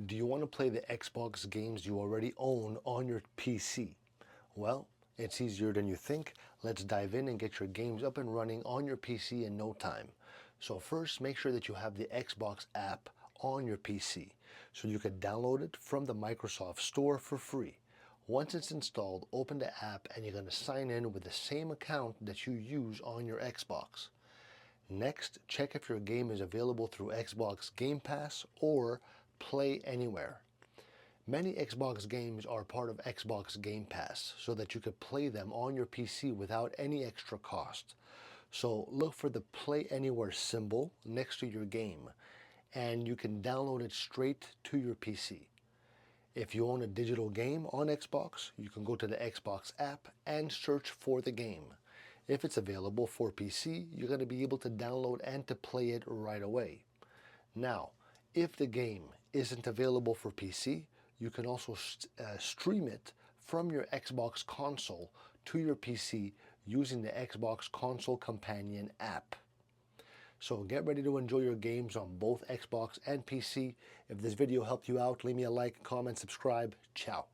Do you want to play the Xbox games you already own on your PC? Well, it's easier than you think. Let's dive in and get your games up and running on your PC in no time. So first, make sure that you have the Xbox app on your PC so you can download it from the Microsoft Store for free. Once it's installed, open the app and you're going to sign in with the same account that you use on your Xbox. Next, check if your game is available through Xbox Game Pass or Play Anywhere. Many Xbox games are part of Xbox Game Pass so that you could play them on your PC without any extra cost. So look for the Play Anywhere symbol next to your game and you can download it straight to your PC. If you own a digital game on Xbox, you can go to the Xbox app and search for the game. If it's available for PC, you're going to be able to download and to play it right away. Now, if the game isn't available for PC, you can also stream it from your Xbox console to your PC using the Xbox Console Companion app. So get ready to enjoy your games on both Xbox and PC. If this video helped you out, leave me a like, comment, subscribe. Ciao.